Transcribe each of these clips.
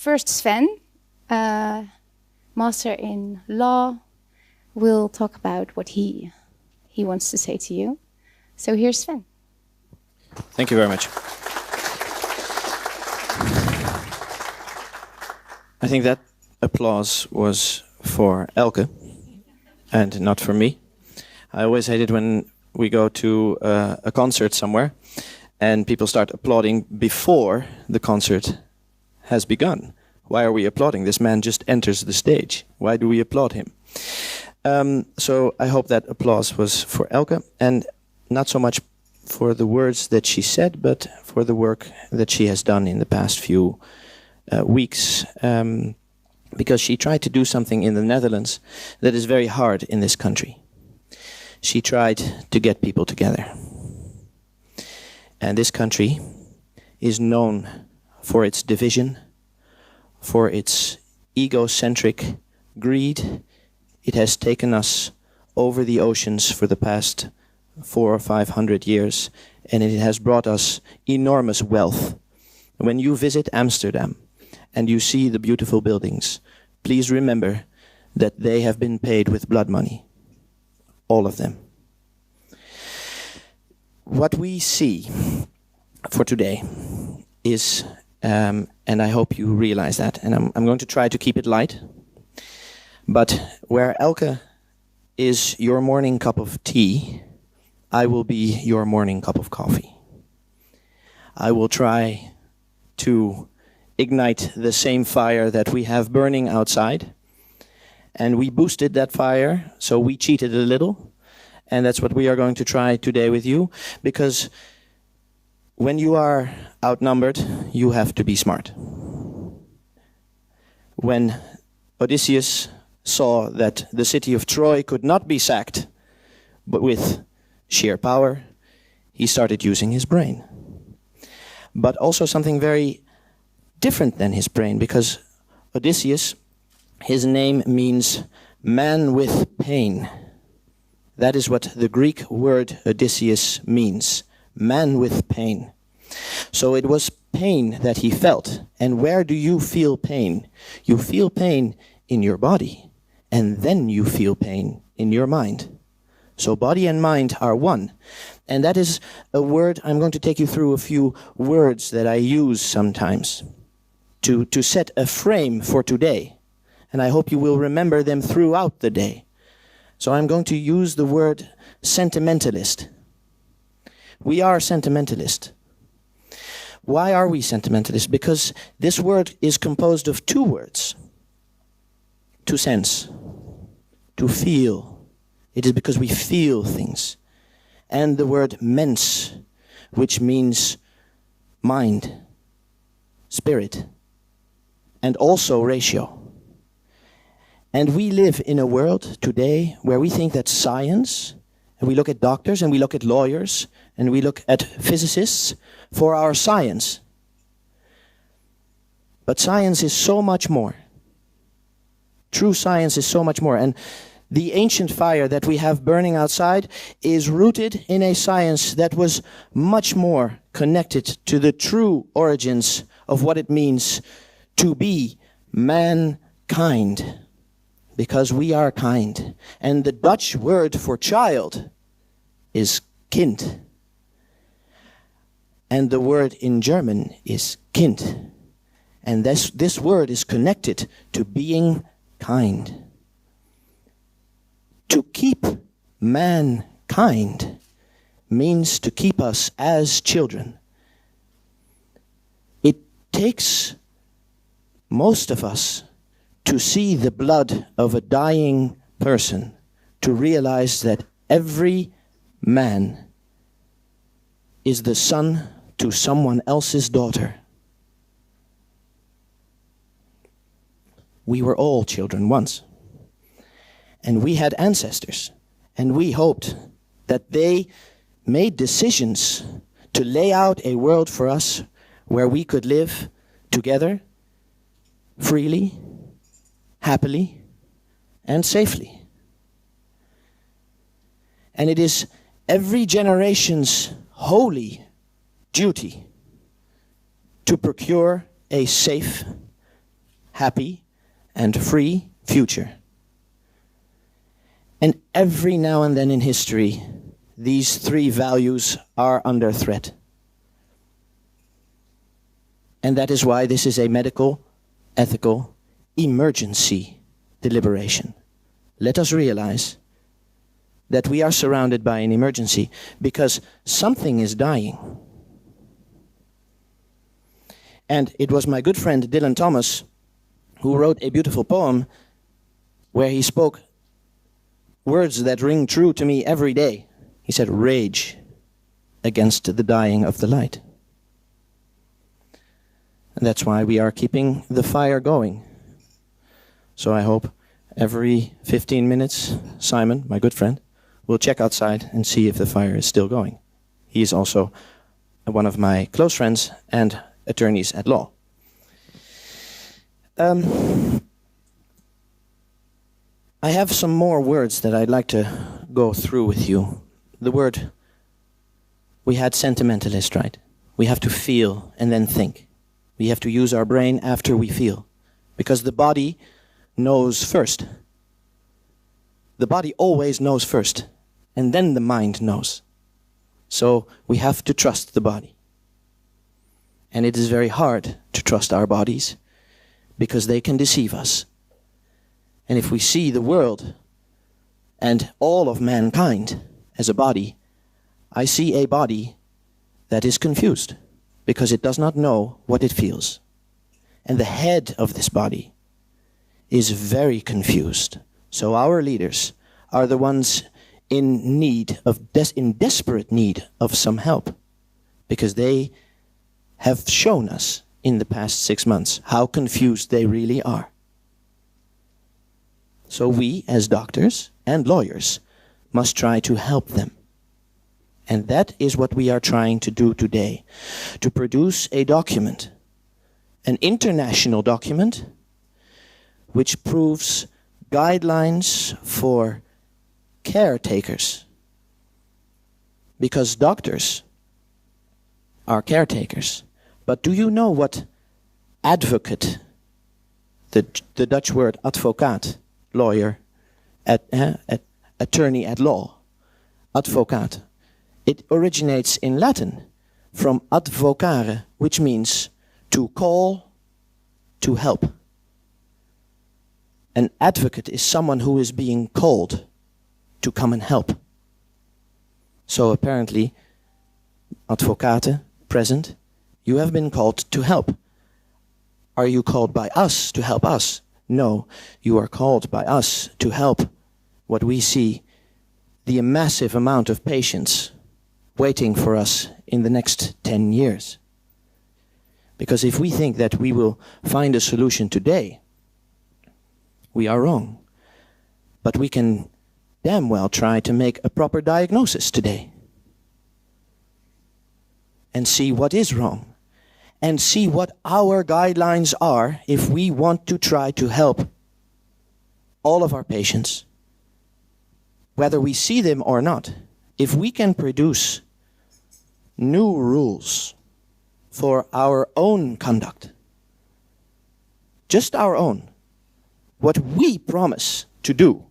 first Sven, master in law, will talk about what he wants to say to you. So here's Sven. Thank you very much. I think that applause was for Elke and not for me. I always hate it when we go to a concert somewhere and people start applauding before the concert has begun. Why are we applauding? This man just enters the stage. Why do we applaud him? So I hope that applause was for Elke, and not so much for the words that she said, but for the work that she has done in the past few weeks. Because she tried to do something in the Netherlands that is very hard in this country. She tried to get people together. And this country is known for its division, for its egocentric greed. It has taken us over the oceans for the past 400 or 500 years, and it has brought us enormous wealth. When you visit Amsterdam and you see the beautiful buildings, please remember that they have been paid with blood money. All of them. What we see for today is, and I hope you realize that, and I'm going to try to keep it light, but where Elke is your morning cup of tea, I will be your morning cup of coffee. I will try to ignite the same fire that we have burning outside, and we boosted that fire, so we cheated a little, and that's what we are going to try today with you, because when you are outnumbered, you have to be smart. When Odysseus saw that the city of Troy could not be sacked, but with sheer power, he started using his brain. But also something very different than his brain, because Odysseus, his name means man with pain. That is what the Greek word Odysseus means, man with pain. So it was pain that he felt. And where do you feel pain? You feel pain in your body, and then you feel pain in your mind. So body and mind are one. And that is a word, I'm going to take you through a few words that I use sometimes to set a frame for today. And I hope you will remember them throughout the day. So I'm going to use the word sentimentalist. We are sentimentalist. Why are we sentimentalist? Because this word is composed of two words. To sense, to feel. It is because we feel things. And the word mens, which means mind, spirit, and also ratio. And we live in a world today where we think that science, and we look at doctors, and we look at lawyers, and we look at physicists for our science. But science is so much more. True science is so much more. And the ancient fire that we have burning outside is rooted in a science that was much more connected to the true origins of what it means to be mankind. Because we are kind. And the Dutch word for child is kind. And the word in German is Kind. And this word is connected to being kind. To keep mankind means to keep us as children. It takes most of us to see the blood of a dying person to realize that every man is the son to someone else's daughter. We were all children once. And we had ancestors. And we hoped that they made decisions to lay out a world for us where we could live together, freely, happily, and safely. And it is every generation's holy duty to procure a safe, happy, and free future. And every now and then in history, these three values are under threat. And that is why this is a medical, ethical, emergency deliberation. Let us realize that we are surrounded by an emergency because something is dying. And it was my good friend Dylan Thomas who wrote a beautiful poem where he spoke words that ring true to me every day. He said, "Rage against the dying of the light." And that's why we are keeping the fire going. So I hope every 15 minutes, Simon, my good friend, will check outside and see if the fire is still going. He is also one of my close friends and attorneys at law. I have some more words that I'd like to go through with you. The word, we had sentimentalist, right? We have to feel and then think. We have to use our brain after we feel. Because the body knows first. The body always knows first. And then the mind knows. So we have to trust the body. And it is very hard to trust our bodies because they can deceive us. And if we see the world and all of mankind as a body, I see a body that is confused because it does not know what it feels. And the head of this body is very confused. So our leaders are the ones in desperate need of some help, because they have shown us in the past 6 months how confused they really are. So we, as doctors and lawyers, must try to help them. And that is what we are trying to do today, to produce a document, an international document, which proves guidelines for caretakers. Because doctors are caretakers. But do you know what advocate, the Dutch word advocaat, lawyer, attorney at law, advocaat, it originates in Latin from advocare, which means to call, to help. An advocate is someone who is being called to come and help. So apparently, advocate, present, you have been called to help. Are you called by us to help us? No, you are called by us to help what we see, the massive amount of patients waiting for us in the next 10 years. Because if we think that we will find a solution today, we are wrong. But we can damn well try to make a proper diagnosis today. And see what is wrong. And see what our guidelines are if we want to try to help all of our patients, whether we see them or not. If we can produce new rules for our own conduct, just our own, what we promise to do,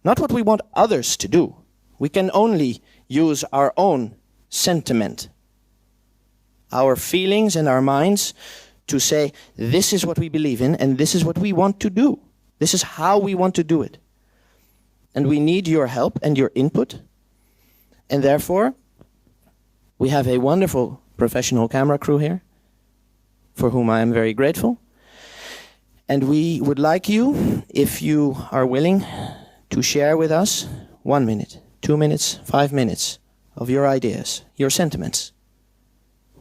not what we want others to do. We can only use our own sentiment, our feelings and our minds to say, this is what we believe in and this is what we want to do. This is how we want to do it. And we need your help and your input. And therefore, we have a wonderful professional camera crew here, for whom I am very grateful. And we would like you, if you are willing, to share with us 1 minute, 2 minutes, 5 minutes of your ideas, your sentiments.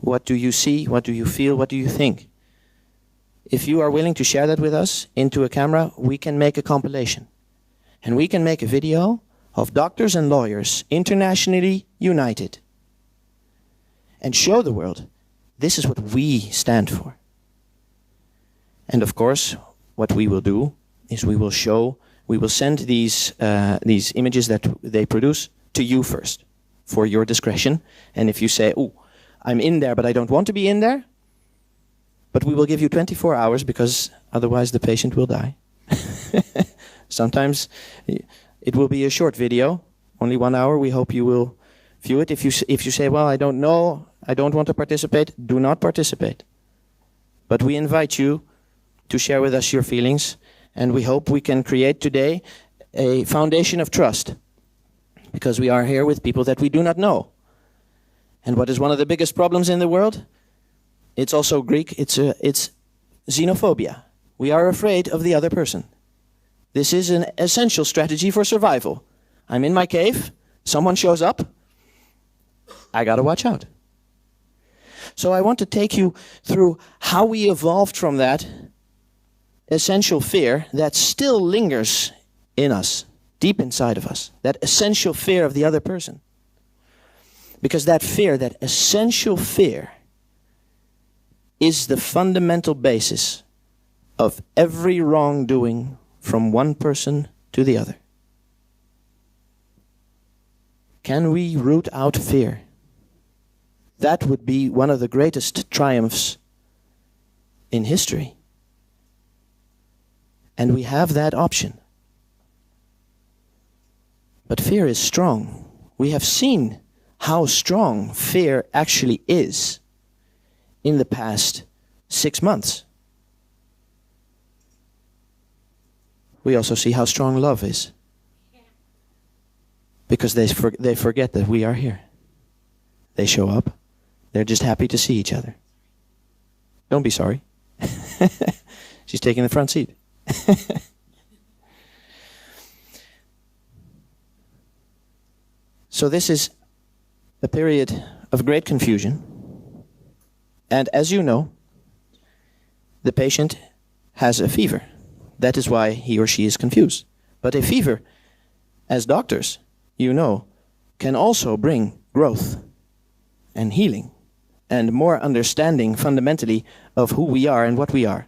What do you see? What do you feel? What do you think? If you are willing to share that with us into a camera, we can make a compilation. And we can make a video of doctors and lawyers internationally united. And show the world, this is what we stand for. And of course, what we will do is we will send these images that they produce to you first, for your discretion. And if you say, oh, I'm in there, but I don't want to be in there, But we will give you 24 hours because otherwise the patient will die. Sometimes it will be a short video, only 1 hour. We hope you will view it. If you say, well, I don't know, I don't want to participate, do not participate. But we invite you to share with us your feelings, and we hope we can create today a foundation of trust, because we are here with people that we do not know. And what is one of the biggest problems in the world? It's also Greek, it's xenophobia. We are afraid of the other person. This is an essential strategy for survival. I'm in my cave, someone shows up, I gotta watch out. So I want to take you through how we evolved from that essential fear that still lingers in us, deep inside of us. That essential fear of the other person. Because that fear, that essential fear, is the fundamental basis of every wrongdoing from one person to the other. Can we root out fear? That would be one of the greatest triumphs in history. And we have that option. But fear is strong. We have seen how strong fear actually is in the past 6 months. We also see how strong love is. Because they forget that we are here. They show up. They're just happy to see each other. Don't be sorry. She's taking the front seat. So this is a period of great confusion. And as you know, the patient has a fever. That is why he or she is confused. But a fever, as doctors, you know, can also bring growth and healing and more understanding fundamentally of who we are and what we are.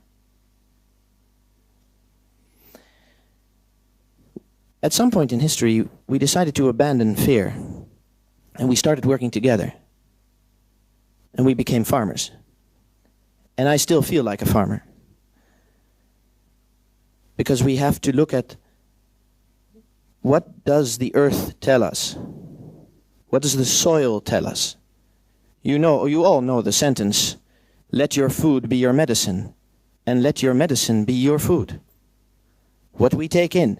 At some point in history, we decided to abandon fear, and we started working together. And we became farmers. And I still feel like a farmer. Because we have to look at what does the earth tell us? What does the soil tell us? You all know the sentence, let your food be your medicine, and let your medicine be your food. What we take in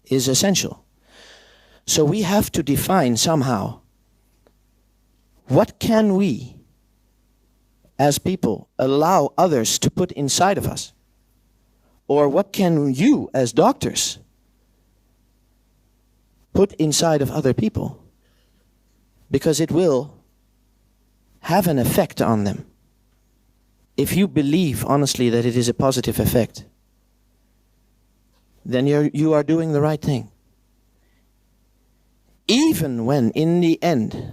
is essential. So we have to define somehow, what can we, as people, allow others to put inside of us? Or what can you, as doctors, put inside of other people? Because it will have an effect on them. If you believe honestly that it is a positive effect, then you are doing the right thing. Even when, in the end,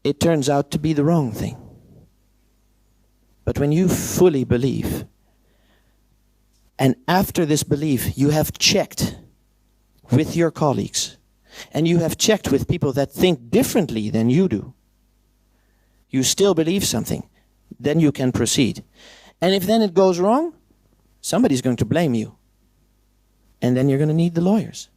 it turns out to be the wrong thing. But when you fully believe, and after this belief you have checked with your colleagues, and you have checked with people that think differently than you do, you still believe something, then you can proceed. And if then it goes wrong, somebody's going to blame you. And then you're going to need the lawyers.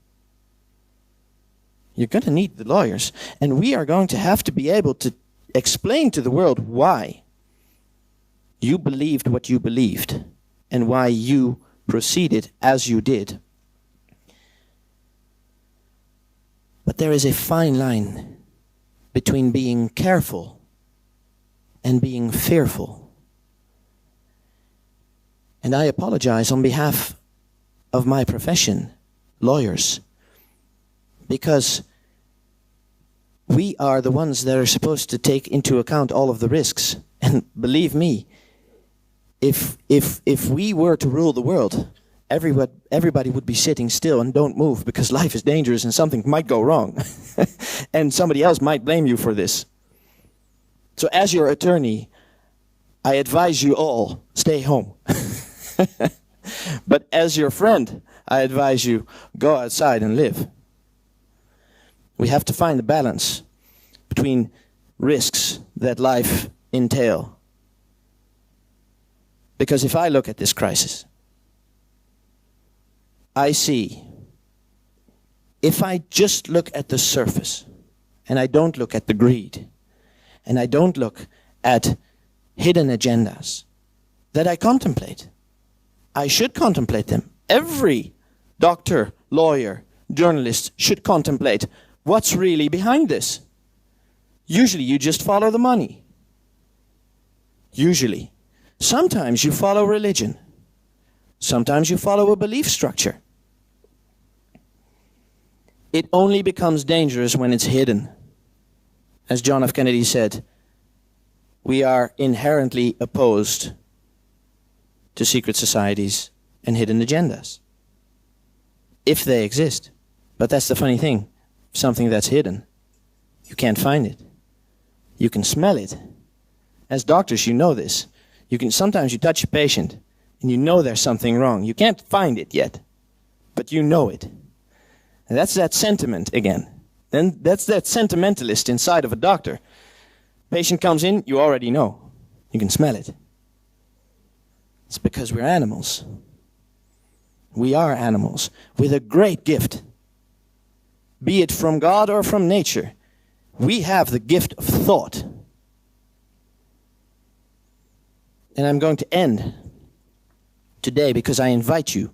You're going to need the lawyers. And we are going to have to be able to explain to the world why you believed what you believed and why you proceeded as you did. But there is a fine line between being careful and being fearful. And I apologize on behalf of my profession, lawyers, because we are the ones that are supposed to take into account all of the risks. And believe me, if we were to rule the world, everybody would be sitting still and don't move because life is dangerous and something might go wrong. And somebody else might blame you for this. So as your attorney, I advise you all, stay home. But as your friend, I advise you, go outside and live. We have to find the balance between risks that life entail Because if I look at this crisis, I see, if I just look at the surface, and I don't look at the greed, and I don't look at hidden agendas that I contemplate. I should contemplate them. Every doctor, lawyer, journalist should contemplate what's really behind this. Usually you just follow the money. Usually. Sometimes you follow religion. Sometimes you follow a belief structure. It only becomes dangerous when it's hidden. As John F. Kennedy said, we are inherently opposed to secret societies and hidden agendas, if they exist. But that's the funny thing. Something that's hidden, you can't find it. You can smell it. As doctors, you know this. Sometimes you touch a patient and you know there's something wrong. You can't find it yet, but you know it. And that's that sentiment again. Then that's that sentimentalist inside of a doctor. Patient comes in, you already know. You can smell it. It's because we're animals. We are animals with a great gift. Be it from God or from nature. We have the gift of thought. And I'm going to end today because I invite you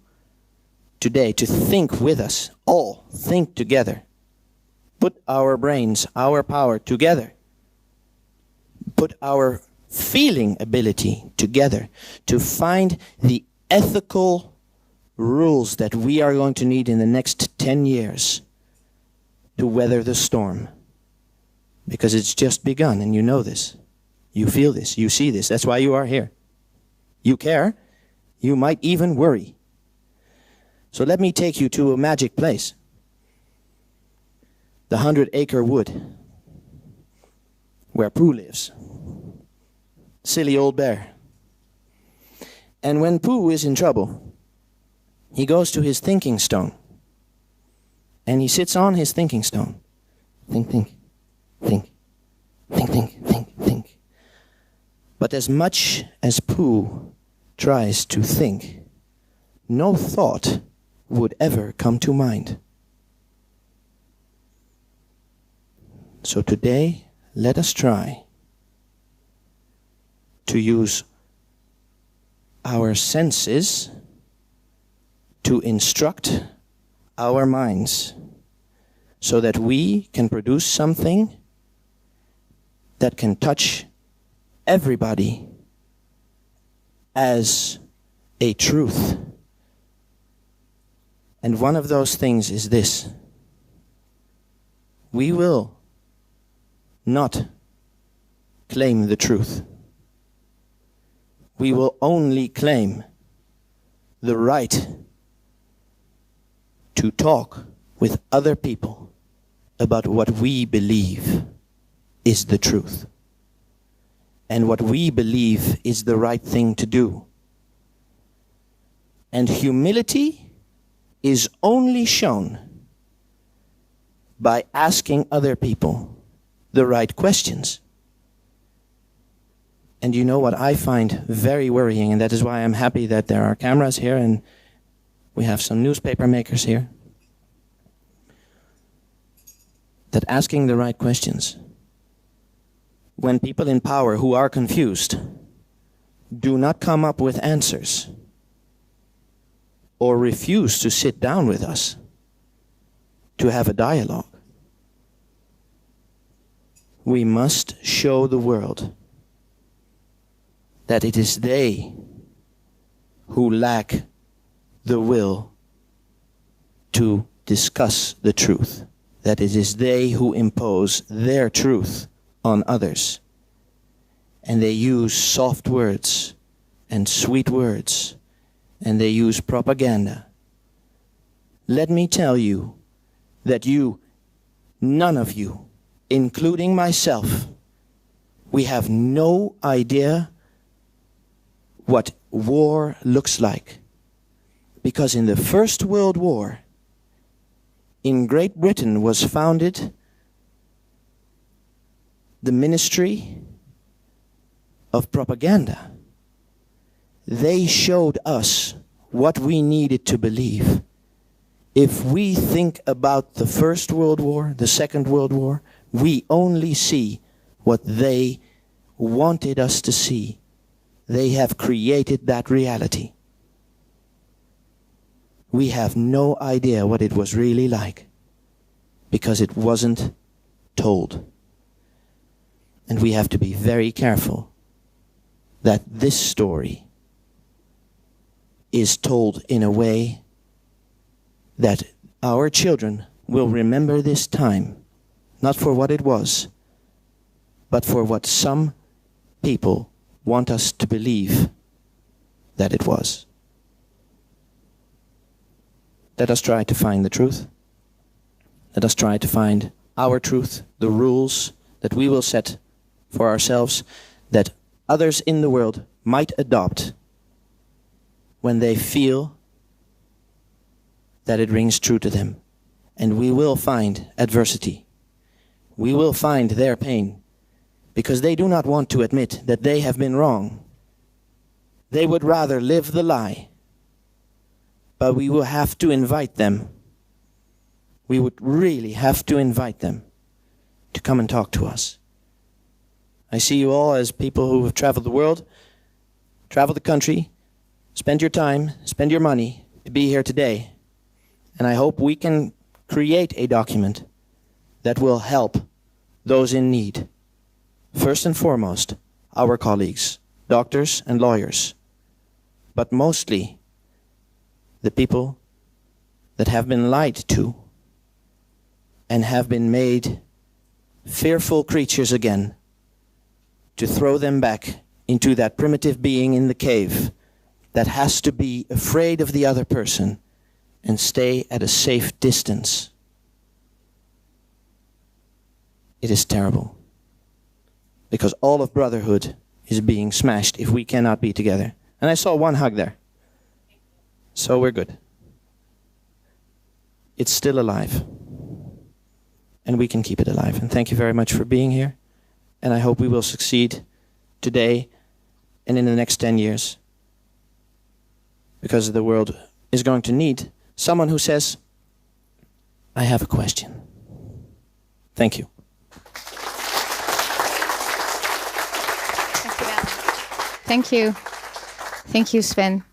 today to think with us. All think together. Put our brains, our power together. Put our feeling ability together to find the ethical rules that we are going to need in the next 10 years to weather the storm. Because it's just begun, and you know this. You feel this. You see this. That's why you are here. You care. You might even worry. So let me take you to a magic place. The 100-acre wood where Pooh lives. Silly old bear. And when Pooh is in trouble, he goes to his thinking stone. And he sits on his thinking stone. Think, think, think, think, think, think, think. But as much as Pooh tries to think, no thought would ever come to mind. So today, let us try to use our senses to instruct our minds so that we can produce something that can touch everybody as a truth. And one of those things is this. We will not claim the truth. We will only claim the right to talk with other people about what we believe is the truth and what we believe is the right thing to do. And humility is only shown by asking other people the right questions. And you know what I find very worrying, and that is why I'm happy that there are cameras here and we have some newspaper makers here. That asking the right questions, when people in power who are confused do not come up with answers or refuse to sit down with us to have a dialogue, we must show the world that it is they who lack the will to discuss the truth, that it is they who impose their truth on others. And they use soft words and sweet words, and they use propaganda. Let me tell you that none of you, including myself, we have no idea what war looks like. Because in the First World War, in Great Britain was founded the Ministry of Propaganda. They showed us what we needed to believe. If we think about the First World War, the Second World War, we only see what they wanted us to see. They have created that reality. We have no idea what it was really like because it wasn't told. And we have to be very careful that this story is told in a way that our children will remember this time, not for what it was, but for what some people want us to believe that it was. Let us try to find the truth. Let us try to find our truth, the rules that we will set for ourselves, that others in the world might adopt when they feel that it rings true to them. And we will find adversity. We will find their pain, because they do not want to admit that they have been wrong. They would rather live the lie. But we will have to invite them. We would really have to invite them to come and talk to us. I see you all as people who have traveled the world, traveled the country, spend your time, spend your money to be here today. And I hope we can create a document that will help those in need. First and foremost, our colleagues, doctors and lawyers, but mostly the people that have been lied to and have been made fearful creatures again, to throw them back into that primitive being in the cave that has to be afraid of the other person and stay at a safe distance. It is terrible, because all of brotherhood is being smashed if we cannot be together. And I saw one hug there. So we're good. It's still alive. And we can keep it alive. And thank you very much for being here. And I hope we will succeed today and in the next 10 years. Because the world is going to need someone who says, I have a question. Thank you. Thank you. Thank you, Sven.